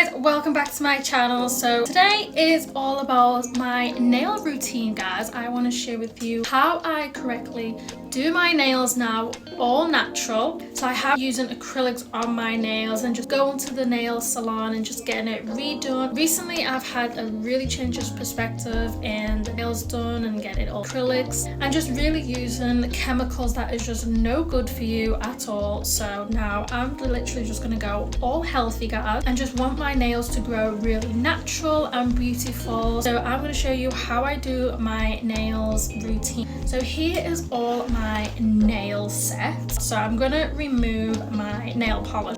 guys, welcome back to my channel. So today is all about my nail routine, guys. I want to share with you how I correctly do my nails now, all natural. So I have using acrylics on my nails and just going to the nail salon and just getting it redone. Recently I've had a really change of perspective and the nails done and getting all acrylics and just really using chemicals that is just no good for you at all. So now I'm literally just gonna go all healthy, guys, and just want my nails to grow really natural and beautiful. So I'm going to show you how I do my nails routine. So here is all my nail set. So I'm going to remove my nail polish.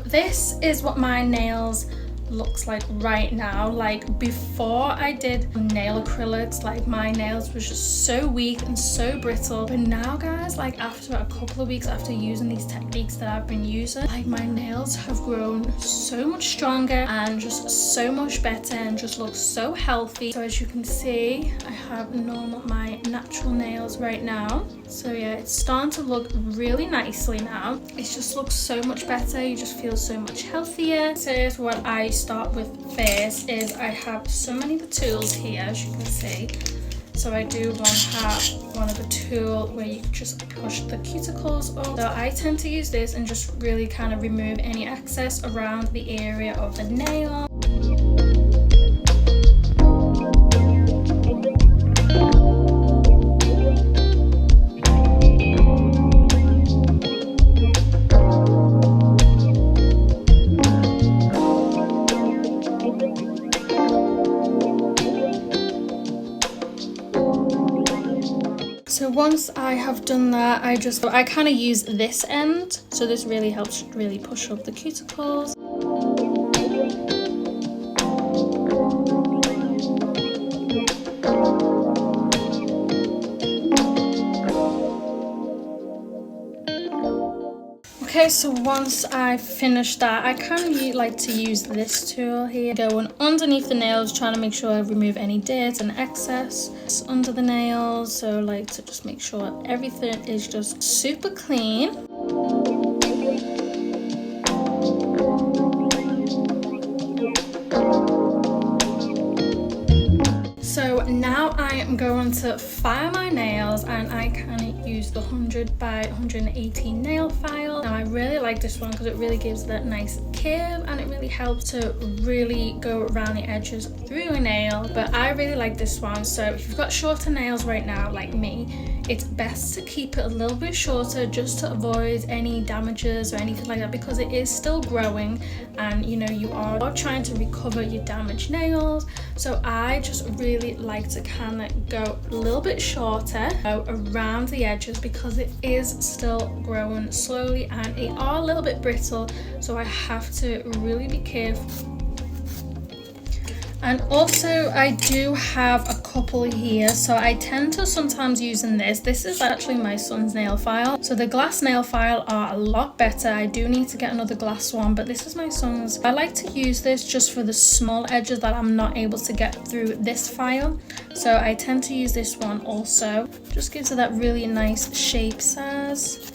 This is what my nails looks like right now. Like before I did nail acrylics, like my nails was just so weak and so brittle, but now, guys, like after a couple of weeks after using these techniques that I've been using, like my nails have grown so much stronger and just so much better and just look so healthy. So as you can see, I have my natural nails right now. So yeah, it's starting to look really nicely now. It just looks so much better. You just feel so much healthier. So here's what I start with first is I have so many of the tools here, as you can see. So I do have one of the tool where you just push the cuticles up. So I tend to use this and just really kind of remove any excess around the area of the nail. So once I have done that, I kind of use this end. So this really helps really push up the cuticles. Okay, so once I finish that, I kind of like to use this tool here, going underneath the nails, trying to make sure I remove any dirt and excess under the nails. So like to just make sure everything is just super clean. So now I am going to file my nails, and I kind of use the 100 by 118 nail file. Now I really like this one because it really gives that nice curve and it really helps to really go around the edges through your nail. But I really like this one. So if you've got shorter nails right now like me, it's best to keep it a little bit shorter just to avoid any damages or anything like that, because it is still growing and you know you are trying to recover your damaged nails. So I just really like to kind of go a little bit shorter around the edges because it is still growing slowly and it are a little bit brittle, so I have to really be careful. And also I do have a couple here, so I tend to sometimes using this. This is actually my son's nail file. So the glass nail file are a lot better. I do need to get another glass one, but this is my son's. I like to use this just for the small edges that I'm not able to get through this file. So I tend to use this one also. Just gives it that really nice shape size.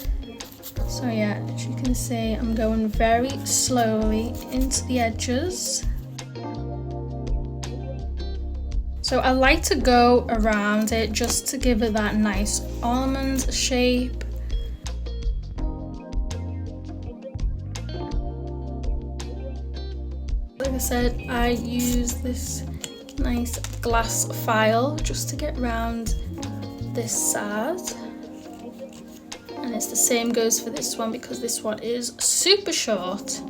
So yeah, as you can see, I'm going very slowly into the edges. So I like to go around it just to give it that nice almond shape. Like I said, I use this nice glass file just to get around this side. And it's the same goes for this one because this one is super short.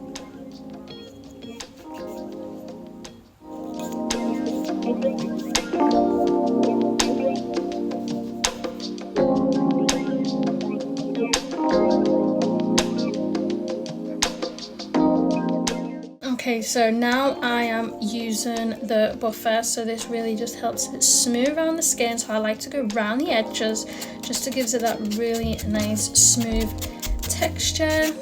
Okay, so now I am using the buffer, so this really just helps it smooth around the skin. So I like to go around the edges just to give it that really nice smooth texture.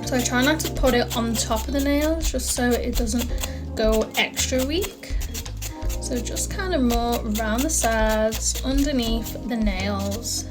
So I try not to put it on top of the nails just so it doesn't go extra weak. So just kind of more around the sides, underneath the nails.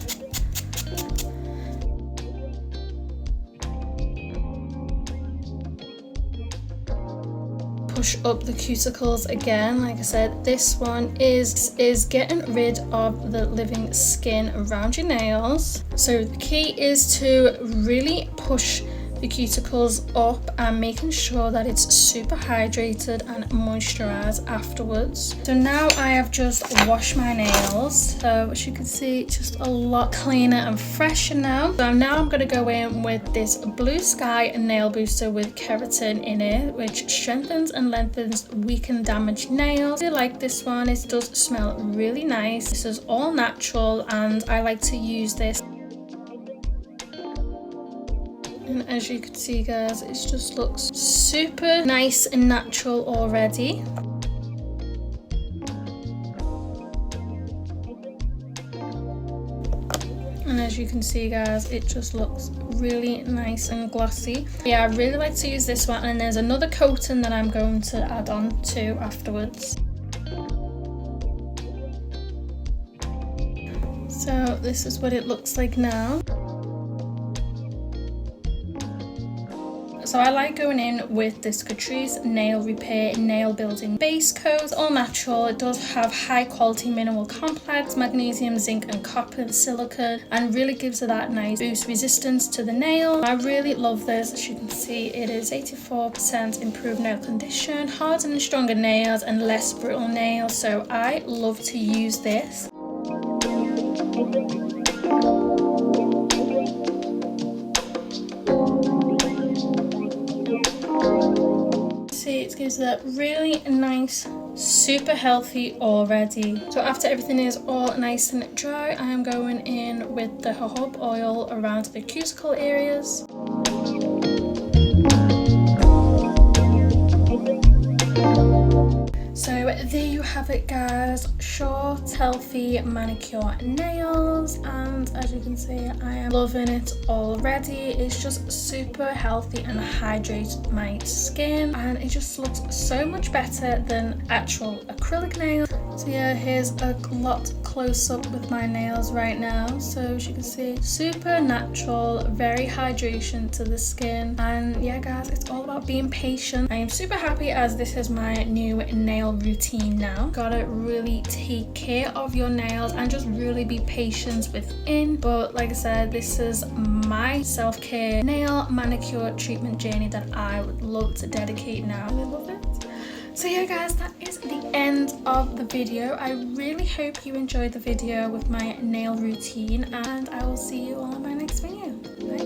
push up the cuticles again. Like I said, this one is getting rid of the living skin around your nails. So the key is to really push the cuticles up and making sure that it's super hydrated and moisturized afterwards. So now I have just washed my nails, so as you can see, just a lot cleaner and fresher now. So now I'm going to go in with this Blue Sky nail booster with keratin in it, which strengthens and lengthens weakened damaged nails. I like this one. It does smell really nice. This is all natural and I like to use this. And as you can see, guys, it just looks super nice and natural already. And as you can see, guys, it just looks really nice and glossy. Yeah, I really like to use this one, and there's another coating that I'm going to add on to afterwards. So this is what it looks like now. So I like going in with this Catrice Nail Repair Nail Building Base Coat. It's all natural. It does have high quality mineral complex, magnesium, zinc and copper silicone, and really gives it that nice boost resistance to the nail. I really love this. As you can see, it is 84% improved nail condition, harder and stronger nails and less brittle nails. So I love to use this. It gives that really nice, super healthy already. So after everything is all nice and dry, I am going in with the jojoba oil around the cuticle areas. So there you have it, guys. Short, healthy manicure nails, and as you can see, I am loving it already. It's just super healthy and hydrates my skin, and it just looks so much better than actual acrylic nails. So yeah, here's a lot close up with my nails right now. So as you can see, super natural, very hydration to the skin, and yeah, guys, it's all about being patient. I am super happy as this is my new nail routine now. Gotta really take care of your nails and just really be patient within. But like I said, this is my self-care nail manicure treatment journey that I would love to dedicate now. I love it. So yeah, guys, that is the end of the video. I really hope you enjoyed the video with my nail routine, and I will see you all in my next video. Bye.